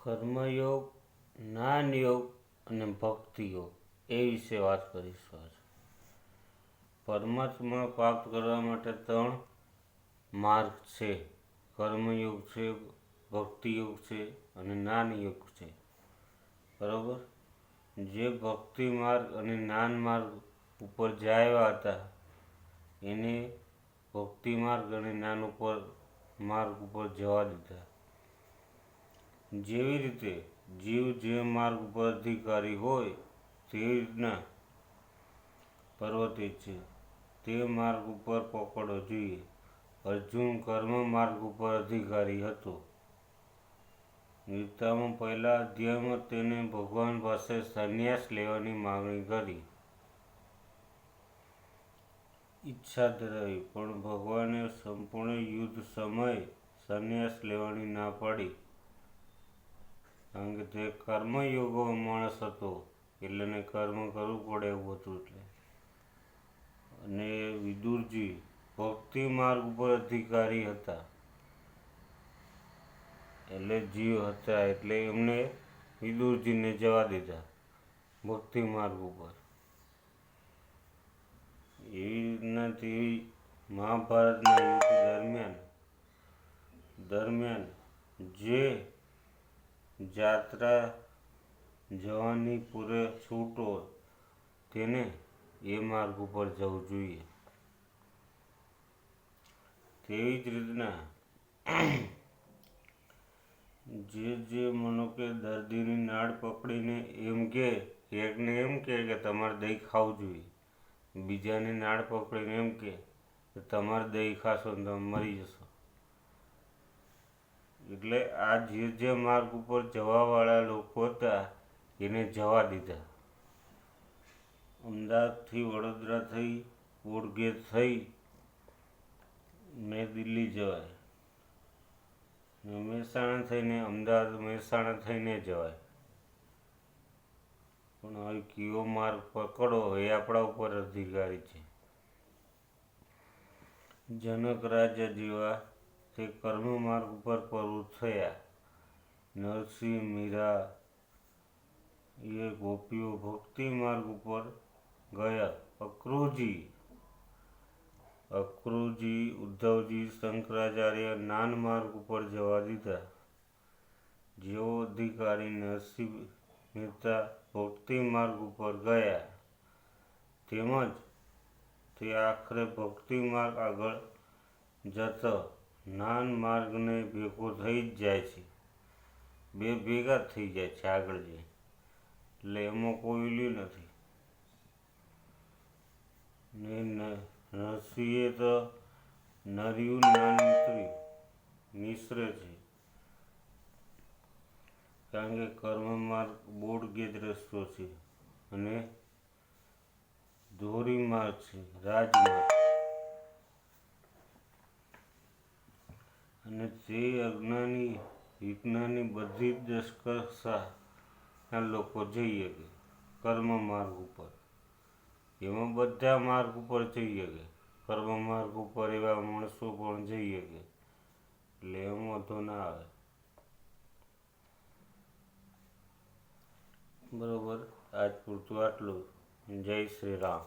કર્મયોગ, જ્ઞાનયોગ અને ભક્તિયોગ એ વિશે વાત કરીશું આજે. પરમાત્મા પ્રાપ્ત કરવા માટે 3 માર્ગ છે. કર્મયોગ છે, ભક્તિયોગ છે અને જ્ઞાનયોગ છે. બરાબર? જે ભક્તિ માર્ગ અને જ્ઞાન માર્ગ ઉપર જાય હતા એને ભક્તિ માર્ગ અને જ્ઞાન માર્ગ ઉપર જવા દીધા. જેવી રીતે જીવ જે માર્ગ ઉપર અધિકારી હોય તેવી રીતના પર્વતે છે તે માર્ગ ઉપર પકડવો જોઈએ. અર્જુન કર્મ માર્ગ ઉપર અધિકારી હતો. ગીતામાં પહેલા અધ્યાયમાં તેને ભગવાન પાસે સંન્યાસ લેવાની માંગણી કરી, ઈચ્છા ધરાવી, પણ ભગવાને સંપૂર્ણ યુદ્ધ સમયે સંન્યાસ લેવાની ના પાડી. કારણ કે તે કર્મયોગો માણસ હતો એટલે એને કર્મ કરવું પડે એવું હતું. અને વિદુરજી ભક્તિ માર્ગ ઉપર અધિકારી હતા એટલે જીવ હતા એટલે એમને વિદુરજીને જવા દીધા ભક્તિ માર્ગ ઉપર. એવી રીતના તેવી મહાભારતના યુદ્ધ દરમિયાન જે જાત્રા જવાની પૂરે છૂટ હોય તેને એ માર્ગ ઉપર જવું જોઈએ. તેવી જ રીતના જે માનો કે દર્દીની નાડ પકડીને એકને એમ કે તમારે દહીં ખાવું જોઈએ, બીજાની નાડ પકડીને એમ કે તમારે દહીં ખાશો ને તમે મરી જશો. એટલે આ જે માર્ગ ઉપર જવાવાળા લોકો હતા એને જવા દીધા. અમદાવાદથી વડોદરા થઈ, બોડગેર થઈ ને દિલ્હી જવાય, મહેસાણા થઈને અમદાવાદ, મહેસાણા થઈને જવાય. પણ હવે કયો માર્ગ પકડો એ આપણા ઉપર અધિકારી છે. જનક રાજા જેવા તે કર્મ માર્ગ ઉપર પ્રવૃત્ત થયા. નરસિંહ, મીરા એ ગોપીઓ ભક્તિ માર્ગ ઉપર ગયા. અક્રૂરજી, ઉદ્ધવજી, શંકરાચાર્ય જ્ઞાન માર્ગ ઉપર જવા દીધા. જેઓ અધિકારી નરસિંહ મહેતા ભક્તિ માર્ગ ઉપર ગયા તેમજ તે આખરે ભક્તિ માર્ગ આગળ જતો જ્ઞાન માર્ગને ભેગો થઈ જ જાય છે. બે ભેગા થઈ જાય છે આગળ જઈ, એટલે એમાં કોઈ લ્યું નથી. ને નરસિંહે તો નર્યું જ્ઞાન નિસરે છે. કારણ કે કર્મ માર્ગ બોડગેજ રસ્તો છે અને ધોરી માર્ગ છે, રાજમાર્ગ. અને તે અજ્ઞાની વિજ્ઞાની બધી જ દશકના લોકો જઈ શકે કર્મ માર્ગ ઉપર. એમાં બધા માર્ગ ઉપર જઈ શકે. કર્મ માર્ગ ઉપર એવા માણસો પણ જઈ શકે એટલે એમ વાંધો ના આવે. બરોબર, આજ પૂરતું આટલું. જય શ્રી રામ.